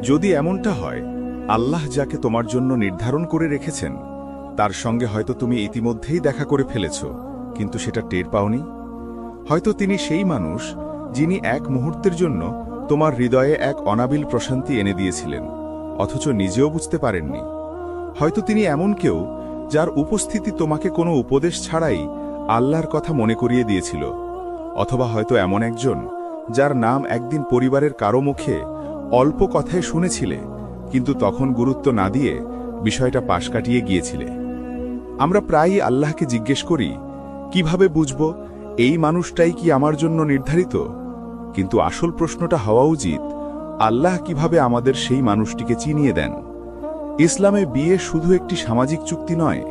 যদি এমনটা হয়, আল্লাহ যাকে তোমার জন্য নির্ধারণ করে রেখেছেন তার সঙ্গে হয়তো তুমি ইতিমধ্যেই দেখা করে ফেলেছ, কিন্তু সেটা টের পাওনি। হয়তো তিনি সেই মানুষ যিনি এক মুহূর্তের জন্য তোমার হৃদয়ে এক অনাবিল প্রশান্তি এনে দিয়েছিলেন, অথচ নিজেও বুঝতে পারেননি। হয়তো তিনি এমন কেউ যার উপস্থিতি তোমাকে কোনো উপদেশ ছাড়াই আল্লাহর কথা মনে করিয়ে দিয়েছিল, অথবা হয়তো এমন একজন যার নাম একদিন পরিবারের কারো মুখে অল্প কথায় শুনেছিলে, কিন্তু তখন গুরুত্ব না দিয়ে বিষয়টা পাশ কাটিয়ে গিয়েছিলে। আমরা প্রায়ই আল্লাহকে জিজ্ঞেস করি, কিভাবে বুঝব এই মানুষটাই কি আমার জন্য নির্ধারিত? কিন্তু আসল প্রশ্নটা হওয়া উচিত, আল্লাহ কিভাবে আমাদের সেই মানুষটিকে চিনিয়ে দেন। ইসলামে বিয়ে শুধু একটি সামাজিক চুক্তি নয়,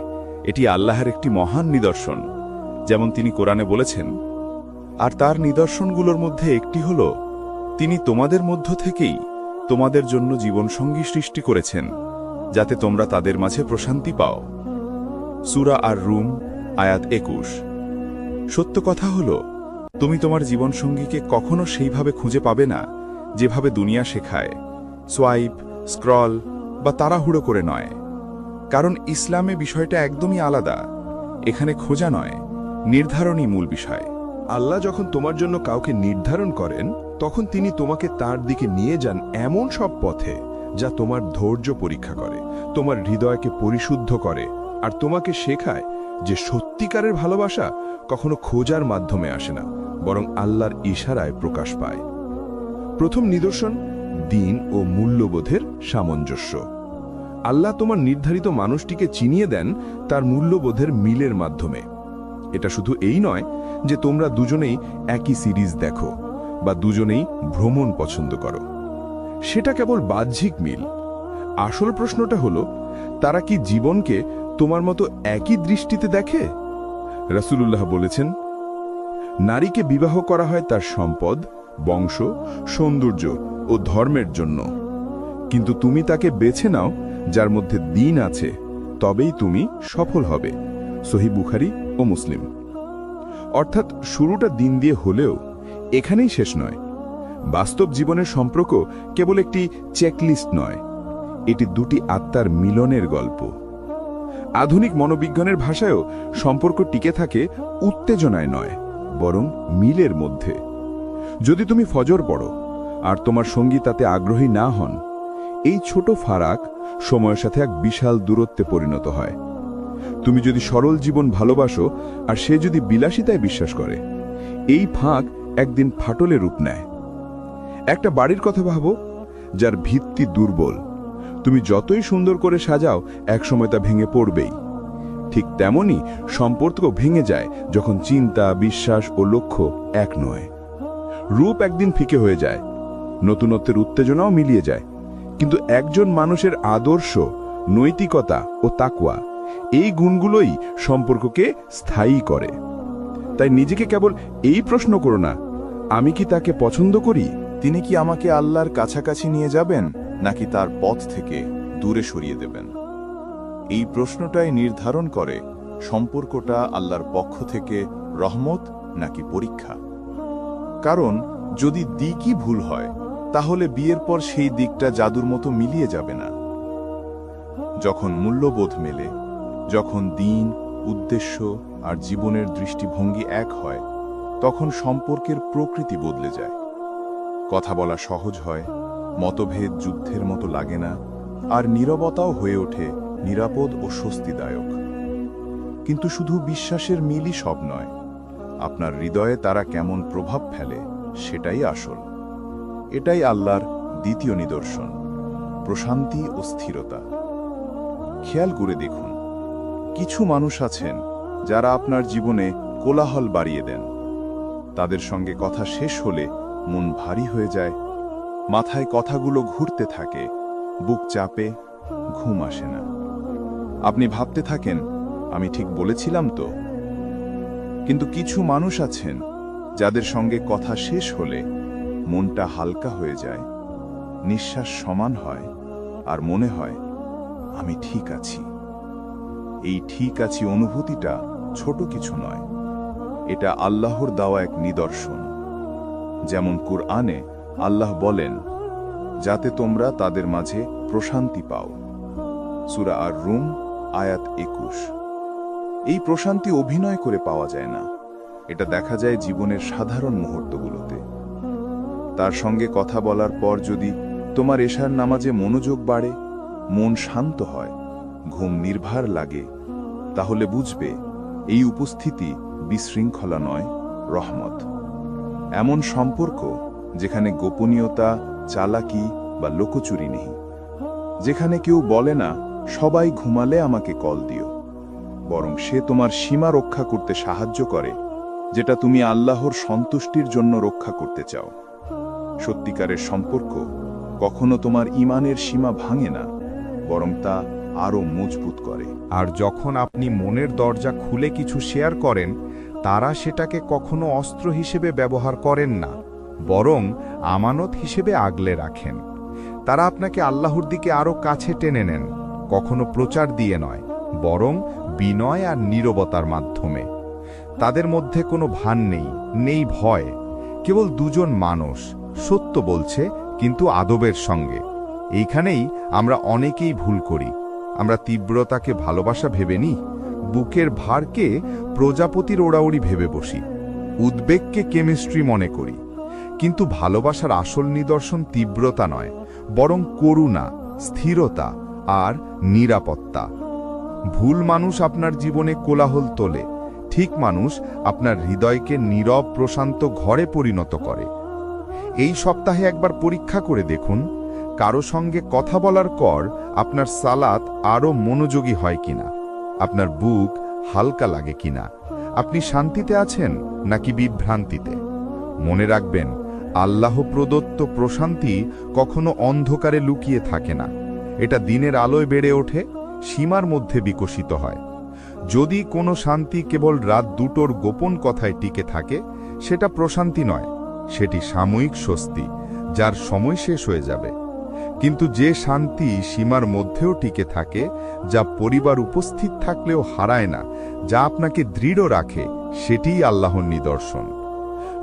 এটি আল্লাহর একটি মহান নিদর্শন, যেমন তিনি কোরআনে বলেছেন। আর তার নিদর্শনগুলোর মধ্যে একটি হল, তিনি তোমাদের মধ্য থেকেই তোমাদের জন্য জীবনসঙ্গী সৃষ্টি করেছেন, যাতে তোমরা তাদের মাঝে প্রশান্তি পাও। সূরা আর রুম, আয়াত 21। সত্য কথা হল, তুমি তোমার জীবনসঙ্গীকে কখনো সেইভাবে খুঁজে পাবে না যেভাবে দুনিয়া শেখায়, সোয়াইপ, স্ক্রল বা তাড়াহুড়ো করে নয়। কারণ ইসলামে বিষয়টা একদমই আলাদা। এখানে খোঁজা নয়, নির্ধারণই মূল বিষয়। আল্লাহ যখন তোমার জন্য কাউকে নির্ধারণ করেন, তখন তিনি তোমাকে তার দিকে নিয়ে যান এমন সব পথে যা তোমার ধৈর্য পরীক্ষা করে, তোমার হৃদয়কে পরিশুদ্ধ করে, আর তোমাকে শেখায় যে সত্যিকারের ভালোবাসা কখনো খোঁজার মাধ্যমে আসে না, বরং আল্লাহর ইশারায় প্রকাশ পায়। প্রথম নিদর্শন, দিন ও মূল্যবোধের সামঞ্জস্য। আল্লাহ তোমার নির্ধারিত মানুষটিকে চিনিয়ে দেন তার মূল্যবোধের মিলের মাধ্যমে। এটা শুধু এই নয় যে তোমরা দুজনেই একই সিরিজ দেখো বা দুজনেই ভ্রমণ পছন্দ করো, সেটা কেবল বাহ্যিক মিল। আসল প্রশ্নটা হলো, তারা কি জীবনকে তোমার মতো একই দৃষ্টিতে দেখে? রাসূলুল্লাহ বলেছেন, নারীকে বিবাহ করা হয় তার সম্পদ, বংশ, সৌন্দর্য ও ধর্মের জন্য, কিন্তু তুমি তাকে বেছে নাও যার মধ্যে দ্বীন আছে, তবেই তুমি সফল হবে। সহিহ বুখারী ও মুসলিম। অর্থাৎ শুরুটা দিন দিয়ে হলেও এখানেই শেষ নয়। বাস্তব জীবনের সম্পর্ক কেবল একটি চেকলিস্ট নয়, এটি দুটি আত্মার মিলনের গল্প। আধুনিক মনোবিজ্ঞানের ভাষায়ও সম্পর্ক টিকে থাকে উত্তেজনায় নয়, বরং মিলের মধ্যে। যদি তুমি ফজর পড়ো আর তোমার সঙ্গী তাতে আগ্রহী না হন, এই ছোট ফারাক সময়ের সাথে এক বিশাল দূরত্বে পরিণত হয়। তুমি যদি সরল জীবন ভালোবাসো আর সে যদি বিলাসিতায় বিশ্বাস করে, এই ফাঁক একদিন ফাটলে রূপ নেয়। একটা বাড়ির কথা ভাবো, যার ভিত্তি দুর্বল। তুমি যতই সুন্দর করে সাজাও, একসময় তা ভেঙে পড়বেই। ঠিক তেমনি সম্পর্ক ভেঙে যায় যখন চিন্তা, বিশ্বাস ও লক্ষ্য এক নয়। রূপ একদিন ফিকে হয়ে যায়, নতুনত্বের উত্তেজনাও মিলিয়ে যায়, কিন্তু একজন মানুষের আদর্শ, নৈতিকতা ও তাকওয়া, এই গুণগুলোই সম্পর্ককে স্থায়ী করে। তাই নিজেকে কেবল এই প্রশ্ন করো না, আমি কি তাকে পছন্দ করি? তিনি কি আমাকে আল্লাহর কাছাকাছি নিয়ে যাবেন, নাকি তার পথ থেকে দূরে সরিয়ে দেবেন? এই প্রশ্নটাই নির্ধারণ করে সম্পর্কটা আল্লাহর পক্ষ থেকে রহমত নাকি পরীক্ষা। কারণ যদি দিকই ভুল হয়, তাহলে বিয়ের পর সেই দিকটা জাদুর মতো মিলিয়ে যাবে না। যখন মূল্যবোধ মেলে, যখন দিন, উদ্দেশ্য আর জীবনের দৃষ্টিভঙ্গি এক হয়, তখন সম্পর্কের প্রকৃতি বদলে যায়। কথা বলা সহজ হয়, মতভেদ যুদ্ধের মতো লাগে না, আর নীরবতাও হয়ে ওঠে নিরাপদ ও স্বস্তিদায়ক। কিন্তু শুধু বিশ্বাসের মিলই সব নয়, আপনার হৃদয়ে তারা কেমন প্রভাব ফেলে সেটাই আসল। এটাই আল্লাহর দ্বিতীয় নিদর্শন, প্রশান্তি ও স্থিরতা। খেয়াল করে দেখুন, কিছু মানুষ আছেন যারা আপনার জীবনে কোলাহল বাড়িয়ে দেন। তাদের সঙ্গে কথা শেষ হলে মন ভারী হয়ে যায়, মাথায় কথাগুলো ঘুরতে থাকে, বুক চাপে, ঘুম আসে না। আপনি ভাবতে থাকেন, আমি ঠিক বলেছিলাম তো? কিন্তু কিছু মানুষ আছেন যাদের সঙ্গে কথা শেষ হলে মনটা হালকা হয়ে যায়, নিঃশ্বাস সমান হয়, আর মনে হয় আমি ঠিক আছি। এই ঠিক আছি অনুভূতিটা ছোট কিছু নয়, এটা আল্লাহর দেওয়া এক নিদর্শন। যেমন কুরআনে আল্লাহ বলেন, যাতে তোমরা তাদের মাঝে প্রশান্তি পাও। সূরা আর রুম আয়াত 21। এই প্রশান্তি অভিনয় করে পাওয়া যায় না, এটা দেখা যায় জীবনের সাধারণ মুহূর্তগুলোতে। তার সঙ্গে কথা বলার পর যদি তোমার এশার নামাজে মনোযোগ বাড়ে, মন শান্ত হয়, ঘুম নির্ভার লাগে, তাহলে বুঝবে এই উপস্থিতি বিশৃঙ্খলা নয়, রহমত। এমন সম্পর্ক যেখানে গোপনীয়তা, চালাকি বা লোকচুরি নেই, যেখানে কেউ বলে না সবাই ঘুমালে আমাকে কল দিও, বরং সে তোমার সীমা রক্ষা করতে সাহায্য করে, যেটা তুমি আল্লাহর সন্তুষ্টির জন্য রক্ষা করতে চাও। সত্যিকারের সম্পর্ক কখনো তোমার ঈমানের সীমা ভাঙে না, বরং তা আরও মজবুত করে। আর যখন আপনি মনের দরজা খুলে কিছু শেয়ার করেন, তারা সেটাকে কখনো অস্ত্র হিসেবে ব্যবহার করেন না, বরং আমানত হিসেবে আগলে রাখেন। তারা আপনাকে আল্লাহর দিকে আরও কাছে টেনে নেন, কখনো প্রচার দিয়ে নয়, বরং বিনয় আর নীরবতার মাধ্যমে। তাদের মধ্যে কোনো ভান নেই ভয়, কেবল দুজন মানুষ সত্য বলছে কিন্তু আদবের সঙ্গে। এইখানেই আমরা অনেকেই ভুল করি। আমরা তীব্রতাকে ভালোবাসা ভেবে নিই, বুকের ভারকে প্রজাপতির ওড়াউড়ি ভেবে বসি, উদ্বেগকে কেমিস্ট্রি মনে করি। কিন্তু ভালোবাসার আসল নিদর্শন তীব্রতা নয়, বরং করুণা, স্থিরতা আর নিরাপত্তা। ভুল মানুষ আপনার জীবনে কোলাহল তোলে, ঠিক মানুষ আপনার হৃদয়কে নীরব প্রশান্ত ঘরে পরিণত করে। এই সপ্তাহে একবার পরীক্ষা করে দেখুন, কারো সঙ্গে কথা বলার পর আপনার সালাত আরও মনোযোগী হয় কিনা, আপনার বুক হালকা লাগে কিনা, আপনি শান্তিতে আছেন নাকি বিভ্রান্তিতে। মনে রাখবেন, আল্লাহ প্রদত্ত প্রশান্তি কখনো অন্ধকারে লুকিয়ে থাকে না, এটা দিনের আলোয় বেড়ে ওঠে, সীমার মধ্যে বিকশিত হয়। যদি কোনো শান্তি কেবল রাত দুটোর গোপন কথায় টিকে থাকে, সেটা প্রশান্তি নয়, সেটি সাময়িক স্বস্তি, যার সময় শেষ হয়ে যাবে। কিন্তু যে শান্তি সীমার মধ্যেও টিকে থাকে, যা পরিবার উপস্থিত থাকলেও হারায় না, যা আপনাকে দৃঢ় রাখে, সেটিই আল্লাহর নিদর্শন।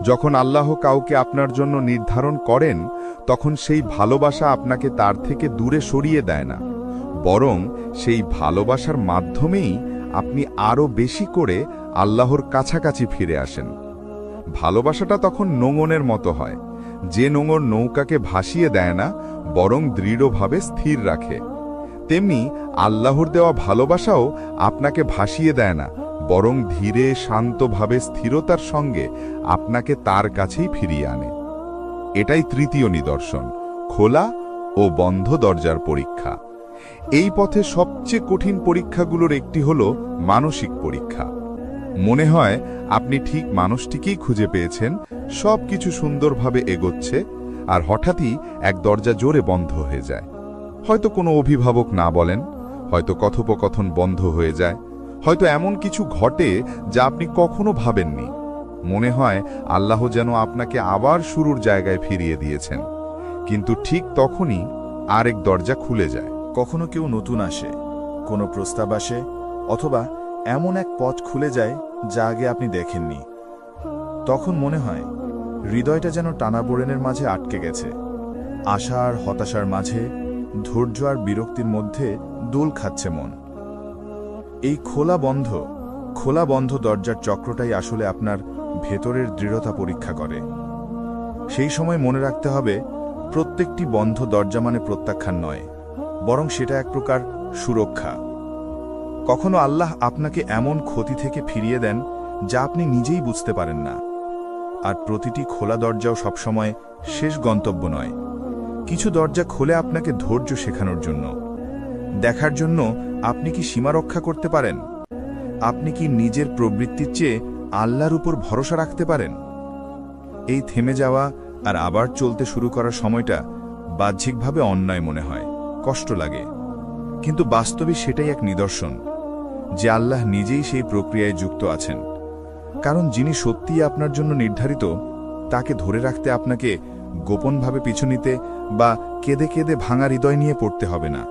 যখন আল্লাহ কাউকে আপনার জন্য নির্ধারণ করেন, তখন সেই ভালোবাসা আপনাকে তার থেকে দূরে সরিয়ে দেয় না, বরং সেই ভালোবাসার মাধ্যমেই আপনি আরও বেশি করে আল্লাহর কাছাকাছি ফিরে আসেন। ভালোবাসাটা তখন নোঙনের মতো হয়, যে নোঙর নৌকাকে ভাসিয়ে দেয় না, বরং দৃঢ়ভাবে স্থির রাখে। তেমনি আল্লাহর দেওয়া ভালোবাসাও আপনাকে ভাসিয়ে দেয় না, বরং ধীরে শান্তভাবে স্থিরতার সঙ্গে আপনাকে তার কাছেই ফিরিয়ে আনে। এটাই তৃতীয় নিদর্শন, খোলা ও বন্ধ দরজার পরীক্ষা। এই পথে সবচেয়ে কঠিন পরীক্ষাগুলোর একটি হল মানসিক পরীক্ষা। মনে হয় আপনি ঠিক মানুষটিকেই খুঁজে পেয়েছেন, সব কিছু সুন্দরভাবে এগোচ্ছে, আর হঠাৎই এক দরজা জোরে বন্ধ হয়ে যায়। হয়তো কোনো অভিভাবক না বলেন, হয়তো কথোপকথন বন্ধ হয়ে যায়, হয়তো এমন কিছু ঘটে যা আপনি কখনো ভাবেননি। মনে হয় আল্লাহ যেন আপনাকে আবার শুরুর জায়গায় ফিরিয়ে দিয়েছেন, কিন্তু ঠিক তখনই আরেক দরজা খুলে যায়। কখনো কেউ নতুন আসে, কোনো প্রস্তাব আসে, অথবা এমন এক পথ খুলে যায় যা আগে আপনি দেখেননি। তখন মনে হয় হৃদয়টা যেন টানাপোড়েনের মাঝে আটকে গেছে। আশা আর হতাশার মাঝে, ধৈর্য আর বিরক্তির মধ্যে দোল খাচ্ছে মন। এই খোলা বন্ধ দরজার চক্রটাই আসলে আপনার ভেতরের দৃঢ়তা পরীক্ষা করে। সেই সময় মনে রাখতে হবে, প্রত্যেকটি বন্ধ দরজা মানে প্রত্যাখ্যান নয়, বরং সেটা এক প্রকার সুরক্ষা। কখনো আল্লাহ আপনাকে এমন ক্ষতি থেকে ফিরিয়ে দেন যা আপনি নিজেই বুঝতে পারেন না। আর প্রতিটি খোলা দরজাও সবসময় শেষ গন্তব্য নয়। কিছু দরজা খোলে আপনাকে ধৈর্য শেখানোর জন্য, দেখার জন্য আপনি কি সীমা রক্ষা করতে পারেন, আপনি কি নিজের প্রবৃত্তির চেয়ে আল্লাহর উপর ভরসা রাখতে পারেন। এই থেমে যাওয়া আর আবার চলতে শুরু করার সময়টা বাহ্যিকভাবে অন্যায় মনে হয়, কষ্ট লাগে, কিন্তু বাস্তবে সেটাই এক নিদর্শন যে আল্লাহ নিজেই সেই প্রক্রিয়ায় যুক্ত আছেন। কারণ যিনি সত্যিই আপনার জন্য নির্ধারিত, তাকে ধরে রাখতে আপনাকে গোপনভাবে পিছু নিতে বা কেঁদে কেঁদে ভাঙা হৃদয় নিয়ে পড়তে হবে না।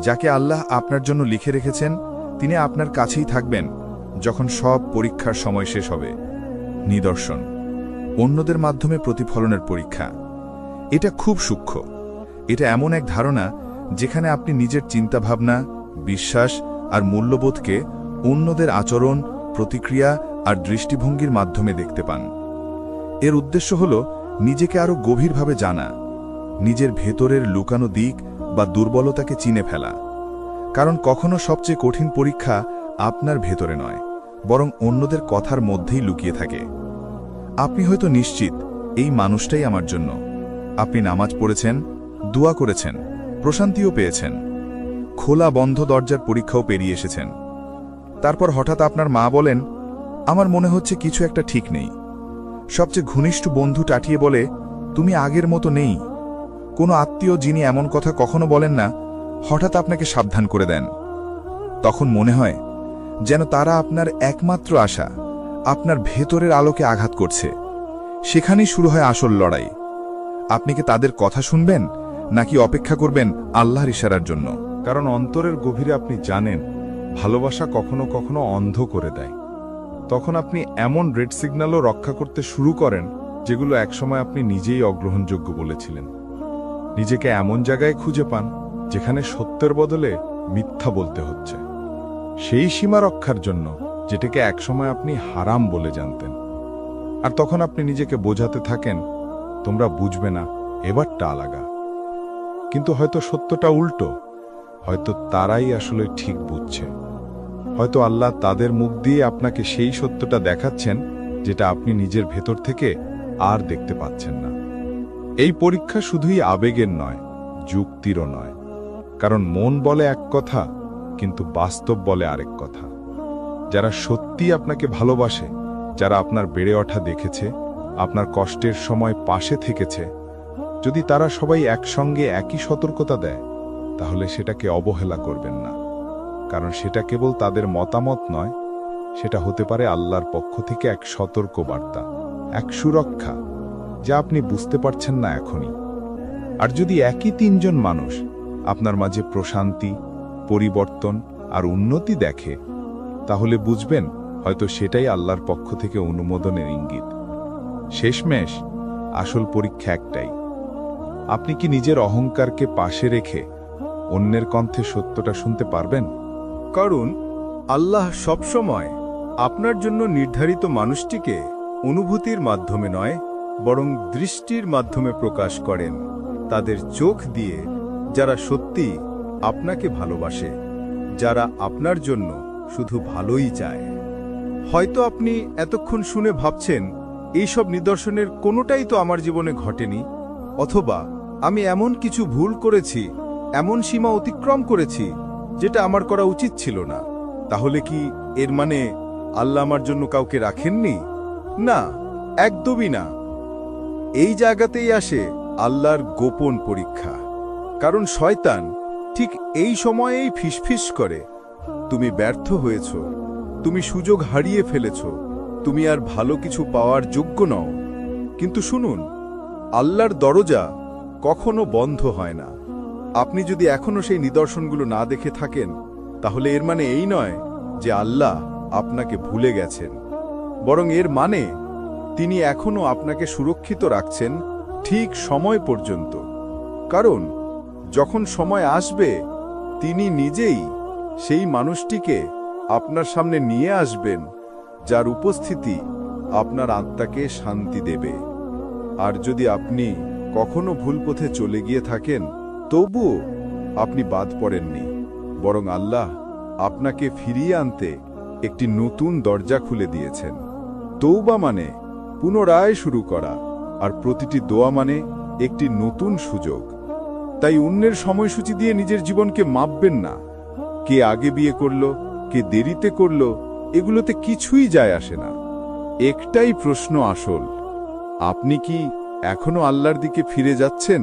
যাকে আল্লাহ আপনার জন্য লিখে রেখেছেন, তিনি আপনার কাছেই থাকবেন যখন সব পরীক্ষার সময় শেষ হবে। নিদর্শন, অন্যদের মাধ্যমে প্রতিফলনের পরীক্ষা। এটা খুব সূক্ষ্ম, এটা এমন এক ধারণা যেখানে আপনি নিজের চিন্তাভাবনা, বিশ্বাস আর মূল্যবোধকে অন্যদের আচরণ, প্রতিক্রিয়া আর দৃষ্টিভঙ্গির মাধ্যমে দেখতে পান। এর উদ্দেশ্য হল নিজেকে আরও গভীরভাবে জানা, নিজের ভেতরের লুকানো দিক বা দুর্বলতাকে চিনে ফেলা। কারণ কখনো সবচেয়ে কঠিন পরীক্ষা আপনার ভেতরে নয়, বরং অন্যদের কথার মধ্যেই লুকিয়ে থাকে। আপনি হয়তো নিশ্চিত এই মানুষটাই আমার জন্য। আপনি নামাজ পড়েছেন, দোয়া করেছেন, প্রশান্তিও পেয়েছেন, খোলা বন্ধ দরজার পরীক্ষাও পেরিয়ে এসেছেন। তারপর হঠাৎ আপনার মা বলেন, আমার মনে হচ্ছে কিছু একটা ঠিক নেই। সবচেয়ে ঘনিষ্ঠ বন্ধু টাটিয়ে বলে, তুমি আগের মতো নেই। কোনো আত্মীয় যিনি এমন কথা কখনো বলেন না, হঠাৎ আপনাকে সাবধান করে দেন। তখন মনে হয় যেন তারা আপনার একমাত্র আশা, আপনার ভেতরের আলোকে আঘাত করছে। সেখানেই শুরু হয় আসল লড়াই। আপনি কি তাদের কথা শুনবেন, নাকি অপেক্ষা করবেন আল্লাহর ইশারার জন্য? কারণ অন্তরের গভীরে আপনি জানেন ভালোবাসা কখনো কখনো অন্ধ করে দেয়। তখন আপনি এমন রেড সিগন্যালও রক্ষা করতে শুরু করেন যেগুলো একসময় আপনি নিজেই অগ্রহণযোগ্য বলেছিলেন। নিজেকে এমন জায়গায় খুঁজে পান যেখানে সত্যের বদলে মিথ্যা বলতে হচ্ছে, সেই সীমা রক্ষার জন্য যেটাকে একসময় আপনি হারাম বলে জানতেন। আর তখন আপনি নিজেকে বোঝাতে থাকেন, তোমরা বুঝবে না, এবারটা আলাগা। কিন্তু হয়তো সত্যটা উল্টো, হয়তো তারাই আসলে ঠিক বুঝছে। হয়তো আল্লাহ তাদের মুখ দিয়ে আপনাকে সেই সত্যটা দেখাচ্ছেন যেটা আপনি নিজের ভেতর থেকে আর দেখতে পাচ্ছেন না। এই পরীক্ষা শুধুই আবেগের নয়, যুক্তিরও নয়। কারণ মন বলে এক কথা, কিন্তু বাস্তব বলে আরেক কথা। যারা সত্যি আপনাকে ভালোবাসে, যারা আপনার বেড়ে ওঠা দেখেছে, আপনার কষ্টের সময় পাশে থেকেছে, যদি তারা সবাই একসঙ্গে একই সতর্কতা দেয়, তাহলে সেটাকে অবহেলা করবেন না। কারণ সেটা কেবল তাদের মতামত নয়, সেটা হতে পারে আল্লাহর পক্ষ থেকে এক সতর্ক বার্তা, এক সুরক্ষা, যা আপনি বুঝতে পারছেন না এখনই। আর যদি একই তিনজন মানুষ আপনার মাঝে প্রশান্তি, পরিবর্তন আর উন্নতি দেখে, তাহলে বুঝবেন হয়তো সেটাই আল্লাহর পক্ষ থেকে অনুমোদনের ইঙ্গিত। শেষমেশ আসল পরীক্ষা একটাই, আপনি কি নিজের অহংকারকে পাশে রেখে অন্যের কণ্ঠে সত্যটা শুনতে পারবেন? কারণ আল্লাহ সবসময় আপনার জন্য নির্ধারিত মানুষটিকে অনুভূতির মাধ্যমে নয়, বরং দৃষ্টির মাধ্যমে প্রকাশ করেন, তাদের চোখ দিয়ে, যারা সত্যি আপনাকে ভালোবাসে, যারা আপনার জন্য শুধু ভালোই চায়। হয়তো আপনি এতক্ষণ শুনে ভাবছেন, এইসব নিদর্শনের কোনোটাই তো আমার জীবনে ঘটেনি, অথবা আমি এমন কিছু ভুল করেছি, এমন সীমা অতিক্রম করেছি যেটা আমার করা উচিত ছিল না। তাহলে কি এর মানে আল্লাহ আমার জন্য কাউকে রাখেননি? না, একদমই না। এই জায়গাতেই আসে আল্লাহর গোপন পরীক্ষা। কারণ শয়তান ঠিক এই সময়েই ফিসফিস করে, তুমি ব্যর্থ হয়েছ, তুমি সুযোগ হারিয়ে ফেলেছ, তুমি আর ভালো কিছু পাওয়ার যোগ্য নও। কিন্তু শুনুন, আল্লাহর দরজা কখনো বন্ধ হয় না। আপনি যদি এখনো সেই নিদর্শনগুলো না দেখে থাকেন, তাহলে এর মানে এই নয় যে আল্লাহ আপনাকে ভুলে গেছেন, বরং এর মানে তিনি এখনো আপনাকে সুরক্ষিত রাখছেন ঠিক সময় পর্যন্ত। কারণ যখন সময় আসবে, তিনি নিজেই সেই মানুষটিকে আপনার সামনে নিয়ে আসবেন, যার উপস্থিতি আপনার আত্মাকে শান্তি দেবে। আর যদি আপনি কখনো ভুল পথে চলে গিয়ে থাকেন, তবুও আপনি বাদ পড়েননি, বরং আল্লাহ আপনাকে ফিরিয়ে আনতে একটি নতুন দরজা খুলে দিয়েছেন। তৌবা মানে পুনরায় শুরু করা, আর প্রতিটি দোয়া মানে একটি নতুন সুযোগ। তাই অন্যের সময়সূচি দিয়ে নিজের জীবনকে মাপবেন না। কে আগে বিয়ে করলো, কে দেরিতে করলো, এগুলোতে কিছুই যায় আসে না। একটাই প্রশ্ন আসল, আপনি কি এখনো আল্লাহর দিকে ফিরে যাচ্ছেন?